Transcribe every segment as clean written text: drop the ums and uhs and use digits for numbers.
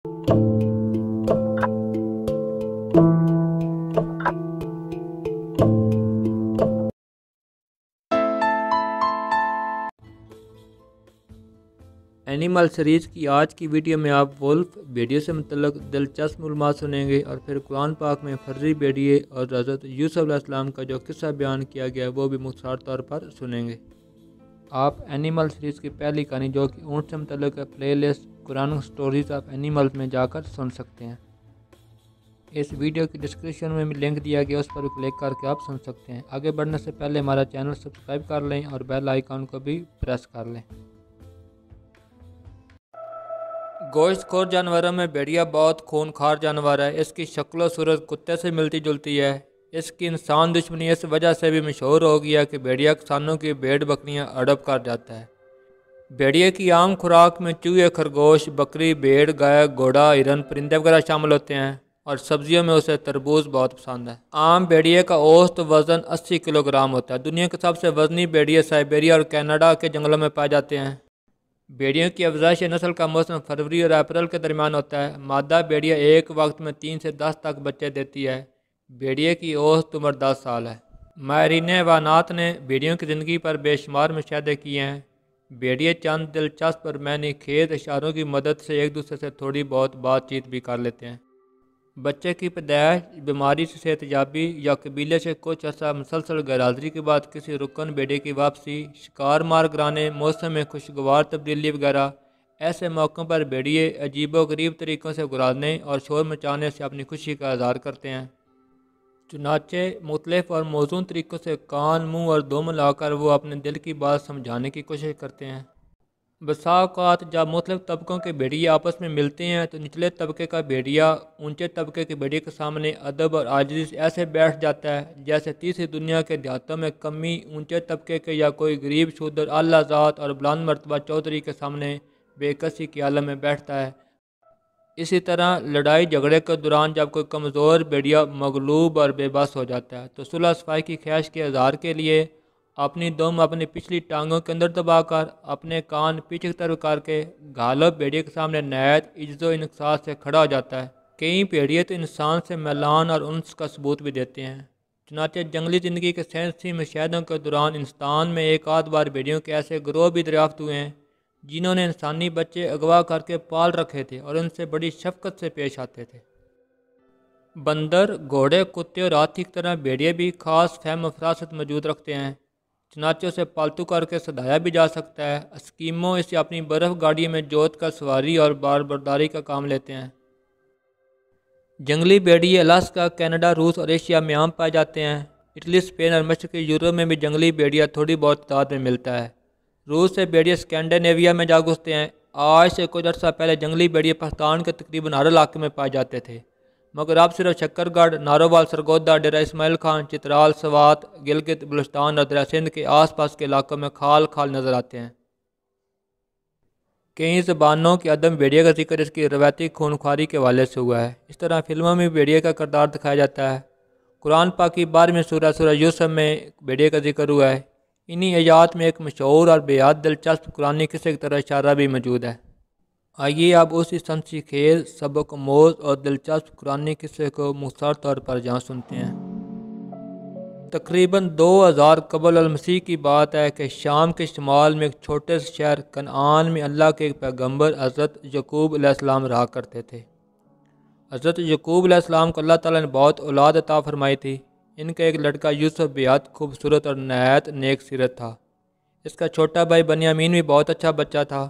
Animal series کی آج کی ویڈیو میں آپ وولف بھیڑیے سے متعلق دلچسپ معلومات سنیں گے اور پھر قرآن پاک میں فرزی بھیڑیے اور حضرت یوسف علیہ السلام کا جو قصہ بیان کیا گیا ہے وہ بھی مختصر طور پر سنیں گے۔ آپ اینیمل سیریز کی پہلی کہانی جو کہ اونٹ سے متعلق ہے playlist Quran stories of animals میں جا کر سن سکتے ہیں۔ اس ویڈیو کی ڈسکرپشن میں بھی لنک دیا گیا، اس پر کلک کر کے آپ سن سکتے ہیں۔ آگے بڑھنے سے پہلے ہمارا چینل سبسکرائب کر لیں اور بیل آئیکن کو بھی پریس کر لیں۔ گوشت خور جانوروں میں بھیڑیا بہت خونخوار جانور ہے۔ اس کی شکل و صورت کتے سے ملتی جلتی ہے۔ اس کی انسان دشمنی اس وجہ سے بھی مشہور ہو گیا کہ بھیڑیا کسانوں کی بھیڑ بکریاں ہڑپ کر جاتا ہے۔ بھیڑیے کی عام خوراک میں چوہے، خرگوش، بکری، بھیڑ، گائے، گھوڑا، ہرن، پرندے وغیرہ شامل ہوتے ہیں، اور سبزیوں میں اسے تربوز بہت پسند ہے۔ عام بھیڑیے کا اوسط وزن 80 کلو گرام ہوتا ہے۔ دنیا کے سب سے وزنی بھیڑیے سائبیریا اور کینیڈا کے جنگلوں میں پائے جاتے ہیں۔ بھیڑیوں کی افزائش نسل کا موسم فروری اور اپریل کے درمیان ہوتا ہے۔ مادہ بھیڑیا ایک وقت میں 3 سے 10 تک بچے دیتی ہے۔ بھیڑیے کی اوسط عمر 10 سال ہے۔ ماہرین حیوانات نے بھیڑیوں کی زندگی پر بے شمار مشاہدے کیے ہیں۔ بھیڑیے چند دلچسپ اور معنی خیز اشاروں کی مدد سے ایک دوسرے سے تھوڑی بہت بات چیت بھی کر لیتے ہیں۔ بچے کی پیدائش، بیماری سے صحت یابی یا قبیلے سے کچھ عرصہ مسلسل غیر حاضری کے بعد کسی رکن بھیڑیے کی واپسی، شکار مار گرانے، موسم میں خوشگوار تبدیلی وغیرہ، ایسے موقعوں پر بھیڑیے عجیب و غریب طریقوں سے گرانے اور شور مچانے سے اپنی خوشی کا اظہار کرتے ہیں۔ چنانچہ مختلف اور موزوں طریقوں سے کان، منہ اور دم ملا کر وہ اپنے دل کی بات سمجھانے کی کوشش کرتے ہیں۔ بسا اوقات جب مختلف طبقوں کے بھیڑیے آپس میں ملتے ہیں تو نچلے طبقے کا بھیڑیا اونچے طبقے کے بھیڑیے کے سامنے ادب اور عاجزی سے ایسے بیٹھ جاتا ہے جیسے تیسری دنیا کے دیہاتوں میں کمی اونچے طبقے کے یا کوئی غریب شودر اعلیٰ ذات اور بلند مرتبہ چودھری کے سامنے بے کسی کے عالم میں بیٹھتا ہے۔ اسی طرح لڑائی جھگڑے کے دوران جب کوئی کمزور بھیڑیا مغلوب اور بے بس ہو جاتا ہے تو صلح صفائی کی خواہش کے اظہار کے لیے اپنی دم اپنی پچھلی ٹانگوں کے اندر دبا کر، اپنے کان پیچھے کی طرف کر کے غالب بھیڑیے کے سامنے نہایت عجز و انکسار سے کھڑا ہو جاتا ہے۔ کئی بھیڑیے تو انسان سے میلان اور انس کا ثبوت بھی دیتے ہیں۔ چنانچہ جنگلی زندگی کے سائنسی مشاہدوں کے دوران انسان میں ایک آدھ بار بھیڑیوں کے ایسے گروہ بھی دریافت ہوئے ہیں جنہوں نے انسانی بچے اغوا کر کے پال رکھے تھے اور ان سے بڑی شفقت سے پیش آتے تھے۔ بندر، گھوڑے، کتے اور ہاتھی کی طرح بھیڑیے بھی خاص فہم و فراست موجود رکھتے ہیں، چنانچہ اسے پالتو کر کے سدھایا بھی جا سکتا ہے۔ اسکیمو اسے اپنی برف گاڑی میں جوت کر سواری اور بار برداری کا کام لیتے ہیں۔ جنگلی بھیڑیے الاسکا، کینیڈا، روس اور ایشیا میں عام پائے جاتے ہیں۔ اٹلی، اسپین اور مشرقی یورپ میں بھی جنگلی بھیڑیا تھوڑی بہت تعداد میں ملتا ہے۔ روس سے بھیڑیے اسکینڈینیویا میں جا گھستے ہیں۔ آج سے کچھ عرصہ پہلے جنگلی بھیڑیے پاکستان کے تقریباً ہر علاقے میں پائے جاتے تھے، مگر اب صرف شکر گڑھ، نارووال، سرگودا، ڈیرہ اسماعیل خان، چترال، سوات، گلگت بلتستان اور دریا سندھ کے آس پاس کے علاقوں میں کھال کھال نظر آتے ہیں۔ کئی زبانوں کے عدم بھیڑیے کا ذکر اس کی روایتی خونخواری کے حوالے سے ہوا ہے۔ اس طرح فلموں میں بھیڑیے کا کردار دکھایا جاتا ہے۔ قرآن پاک کی 12ویں سورہ یوسف میں بھیڑیے کا ذکر ہوا ہے۔ انہی آیات میں ایک مشہور اور بے حد دلچسپ قرآنی قصے کی طرح اشارہ بھی موجود ہے۔ آئیے اب اسی سنسی خیز، سبق آموز اور دلچسپ قرآنی قصے کو مختصر طور پر جہاں سنتے ہیں۔ تقریباً 2000 قبل المسیح کی بات ہے کہ شام کے شمال میں ایک چھوٹے سے شہر کنعان میں اللہ کے ایک پیغمبر حضرت یعقوب علیہ السلام رہا کرتے تھے۔ حضرت یعقوب علیہ السلام کو اللہ تعالیٰ نے بہت اولاد عطا فرمائی تھی۔ ان کا ایک لڑکا یوسف بے حد خوبصورت اور نہایت نیک سیرت تھا۔ اس کا چھوٹا بھائی بنیامین بھی بہت اچھا بچہ تھا۔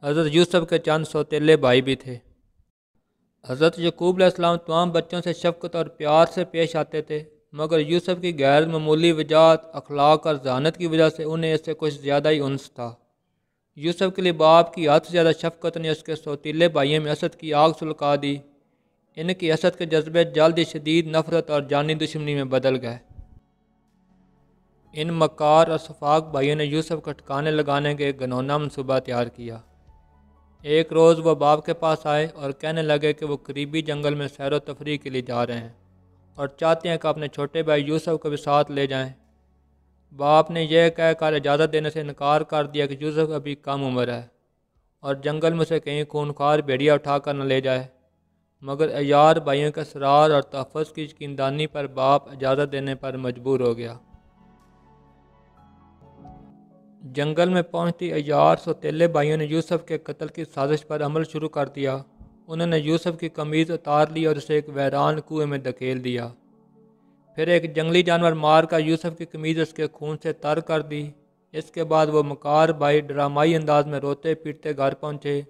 حضرت یوسف کے چند سوتیلے بھائی بھی تھے۔ حضرت یعقوب علیہ السلام تمام بچوں سے شفقت اور پیار سے پیش آتے تھے، مگر یوسف کی غیر معمولی وجاہت، اخلاق اور ذہانت کی وجہ سے انہیں اس سے کچھ زیادہ ہی انس تھا۔ یوسف کے لیے باپ کی حد سے زیادہ شفقت نے اس کے سوتیلے بھائیوں میں حسد کی آگ سلگا دی۔ ان کی حسد کے جذبے جلد ہی شدید نفرت اور جانی دشمنی میں بدل گئے۔ ان مکار اور شفاق بھائیوں نے یوسف کو ٹھکانے لگانے کے ایک گھناؤنا منصوبہ تیار کیا۔ ایک روز وہ باپ کے پاس آئے اور کہنے لگے کہ وہ قریبی جنگل میں سیر و تفریح کے لیے جا رہے ہیں اور چاہتے ہیں کہ اپنے چھوٹے بھائی یوسف کو بھی ساتھ لے جائیں۔ باپ نے یہ کہہ کر اجازت دینے سے انکار کر دیا کہ یوسف ابھی کم عمر ہے اور جنگل میں سے کہیں خونخوار بھیڑیا اٹھا کر نہ لے جائے، مگر عیار بھائیوں کے اسرار اور تحفظ کی یقیندانی پر باپ اجازت دینے پر مجبور ہو گیا۔ جنگل میں پہنچتی عیار سوتیلے بھائیوں نے یوسف کے قتل کی سازش پر عمل شروع کر دیا۔ انہوں نے یوسف کی قمیض اتار لی اور اسے ایک ویران کنویں میں دھکیل دیا۔ پھر ایک جنگلی جانور مار کر یوسف کی قمیض اس کے خون سے تر کر دی۔ اس کے بعد وہ مکار بھائی ڈرامائی انداز میں روتے پیٹتے گھر پہنچے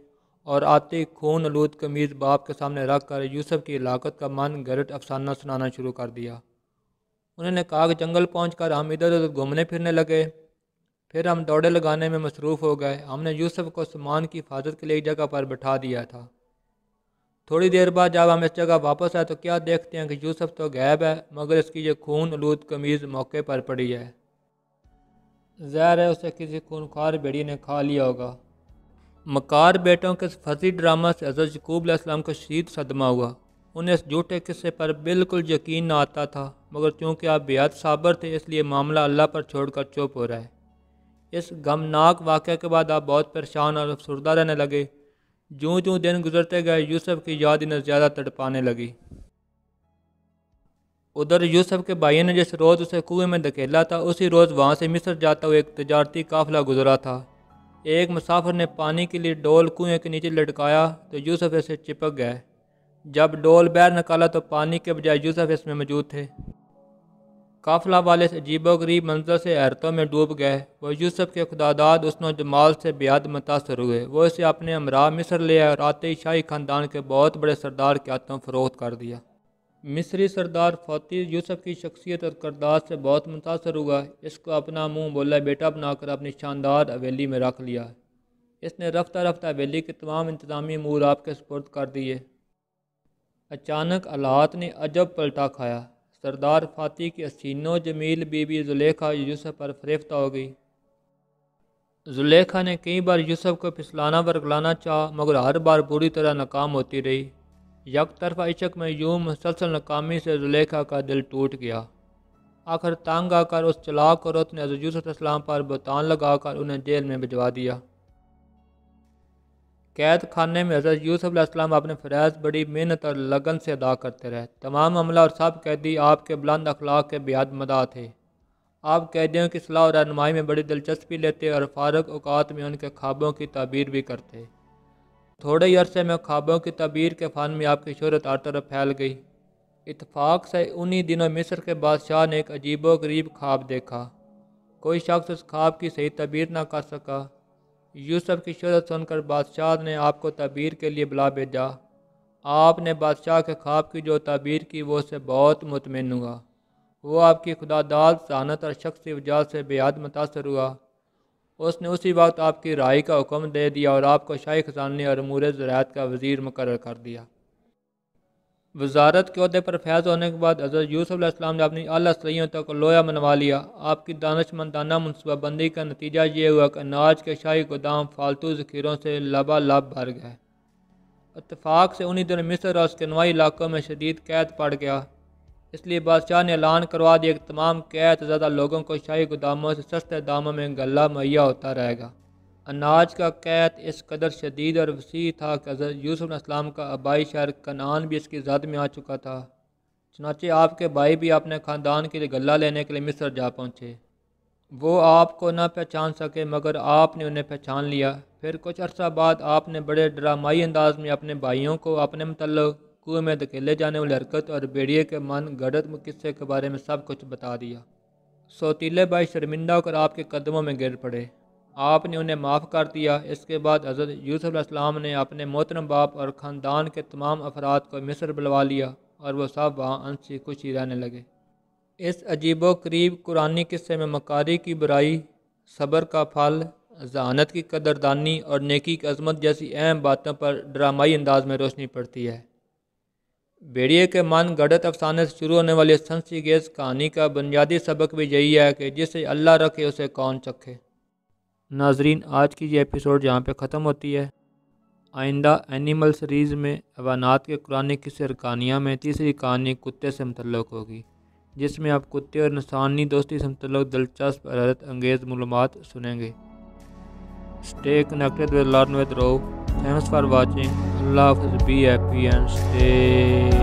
اور آتی خون آلود قمیض باپ کے سامنے رکھ کر یوسف کی ہلاکت کا من گھڑت افسانہ سنانا شروع کر دیا۔ انہوں نے کہا کہ جنگل پہنچ کر ہم ادھر ادھر گھومنے پھرنے لگے، پھر ہم دوڑے لگانے میں مصروف ہو گئے۔ ہم نے یوسف کو سامان کی حفاظت کے لیے ایک جگہ پر بٹھا دیا تھا۔ تھوڑی دیر بعد جب ہم اس جگہ واپس آئے تو کیا دیکھتے ہیں کہ یوسف تو غائب ہے، مگر اس کی یہ خون آلود قمیض موقع پر پڑی ہے۔ ظاہر ہے اسے کسی خونخوار بھیڑی نے کھا لیا ہوگا۔ مکار بیٹوں کے اس فضی ڈرامہ سے حضرت یعقوب علیہ السلام کو شدید صدمہ ہوا۔ انہیں اس جھوٹے قصے پر بالکل یقین نہ آتا تھا، مگر چونکہ آپ بے حد صابر تھے اس لیے معاملہ اللہ پر چھوڑ کر چپ ہو رہے۔ اس غمناک واقعے کے بعد آپ بہت پریشان اور افسردہ رہنے لگے۔ جوں جوں دن گزرتے گئے یوسف کی یاد انہیں زیادہ تڑپانے لگی۔ ادھر یوسف کے بھائی نے جس روز اسے کنویں میں دھکیلا تھا اسی روز وہاں سے مصر جاتا ہوا ایک تجارتی قافلہ گزرا تھا۔ ایک مسافر نے پانی کے لیے ڈول کنویں کے نیچے لٹکایا تو یوسف اسے چپک گئے۔ جب ڈول باہر نکالا تو پانی کے بجائے یوسف اس میں موجود تھے۔ قافلہ والے اس عجیب و غریب منظر سے حیرتوں میں ڈوب گئے۔ وہ یوسف کے خداداد حسن و جمال سے بے حد متاثر ہوئے۔ وہ اسے اپنے ہمراہ مصر لے آئے اور آتے ہی شاہی خاندان کے بہت بڑے سردار کے ہاتھوں فروخت کر دیا۔ مصری سردار فوتی یوسف کی شخصیت اور کردار سے بہت متاثر ہوا۔ اس کو اپنا منہ بولا بیٹا بنا کر اپنی شاندار حویلی میں رکھ لیا۔ اس نے رفتہ رفتہ حویلی کے تمام انتظامی امور آپ کے سپرد کر دیے۔ اچانک حالات نے عجب پلٹا کھایا۔ سردار فاتح کی حسین و جمیل بی زلیخا یوسف پر فریفتہ ہو گئی۔ زلیخا نے کئی بار یوسف کو پھسلانا ورگلانا چاہا، مگر ہر بار بری طرح ناکام ہوتی رہی۔ یک طرفہ عشق میں یوں مسلسل ناکامی سے زلیخا کا دل ٹوٹ گیا۔ آخر تنگ آ کر اس چلاک عورت نے حضرت یوسف علیہ السلام پر بہتان لگا کر انہیں جیل میں بھجوا دیا۔ قید خانے میں حضرت یوسف علیہ السلام اپنے فرائض بڑی محنت اور لگن سے ادا کرتے رہے۔ تمام عملہ اور سب قیدی آپ کے بلند اخلاق کے بے حد مداح تھے۔ آپ قیدیوں کی اصلاح اور رہنمائی میں بڑی دلچسپی لیتے اور فارغ اوقات میں ان کے خوابوں کی تعبیر بھی کرتے۔ تھوڑے ہی عرصے میں خوابوں کی تعبیر کے فن میں آپ کی شہرت ہر طرف پھیل گئی۔ اتفاق سے انہی دنوں مصر کے بادشاہ نے ایک عجیب و غریب خواب دیکھا۔ کوئی شخص اس خواب کی صحیح تعبیر نہ کر سکا۔ یوسف کی شہرت سن کر بادشاہ نے آپ کو تعبیر کے لیے بلا بھیجا۔ آپ نے بادشاہ کے خواب کی جو تعبیر کی وہ اس سے بہت مطمئن ہوا۔ وہ آپ کی خداداد ذہانت اور شخصی وجاہت سے بے حد متاثر ہوا۔ اس نے اسی وقت آپ کی رہائی کا حکم دے دیا اور آپ کو شاہی خزانے اور امور زراعت کا وزیر مقرر کر دیا۔ وزارت کے عہدے پر فیض ہونے کے بعد حضرت یوسف علیہ السلام نے اپنی اعلیٰ صلاحیتوں کو لوہا منوا لیا۔ آپ کی دانشمندانہ منصوبہ بندی کا نتیجہ یہ ہوا کہ اناج کے شاہی گودام فالتو ذخیروں سے لبالب بھر گئے۔ اتفاق سے انہی دنوں مصر اور اس کے نواحی علاقوں میں شدید قحط پڑ گیا۔ اس لیے بادشاہ نے اعلان کروا دیا کہ تمام قحط زدہ لوگوں کو شاہی گوداموں سے سستے داموں میں غلہ مہیا ہوتا رہے گا۔ اناج کا قحط اس قدر شدید اور وسیع تھا کہ حضرت یوسف علیہ السلام کا آبائی شہر کنعان بھی اس کی زد میں آ چکا تھا۔ چنانچہ آپ کے بھائی بھی اپنے خاندان کے لیے غلہ لینے کے لیے مصر جا پہنچے۔ وہ آپ کو نہ پہچان سکے مگر آپ نے انہیں پہچان لیا۔ پھر کچھ عرصہ بعد آپ نے بڑے ڈرامائی انداز میں اپنے بھائیوں کو اپنے متعلق کنویں میں دھکیلے جانے والی حرکت اور بھیڑیے کے من گھڑت قصے کے بارے میں سب کچھ بتا دیا۔ سوتیلے بھائی شرمندہ ہو کر آپ کے قدموں میں گر پڑے۔ آپ نے انہیں معاف کر دیا۔ اس کے بعد حضرت یوسف علیہ السلام نے اپنے محترم باپ اور خاندان کے تمام افراد کو مصر بلوا لیا اور وہ سب وہاں ہنسی خوشی رہنے لگے۔ اس عجیب و غریب قرآنی قصے میں مکاری کی برائی، صبر کا پھل، ذہانت کی قدردانی اور نیکی کی عظمت جیسی اہم باتوں پر ڈرامائی انداز میں روشنی پڑتی ہے۔ بھیڑیے کے من گھڑت افسانے سے شروع ہونے والی اس ہنسی خیز کہانی کا بنیادی سبق بھی یہی ہے کہ جسے اللہ رکھے اسے کون چکھے۔ ناظرین، آج کی یہ ایپیسوڈ یہاں پہ ختم ہوتی ہے۔ آئندہ اینیمل سیریز میں حیوانات کے قرآنی قصے اور کہانیاں میں تیسری کہانی کتے سے متعلق ہوگی، جس میں آپ کتے اور انسانی دوستی سے متعلق دلچسپ اور حیرت انگیز معلومات سنیں گے۔ Stay connected with Learn with Raw. Thanks for watching. Allah Hafiz, be happy and stay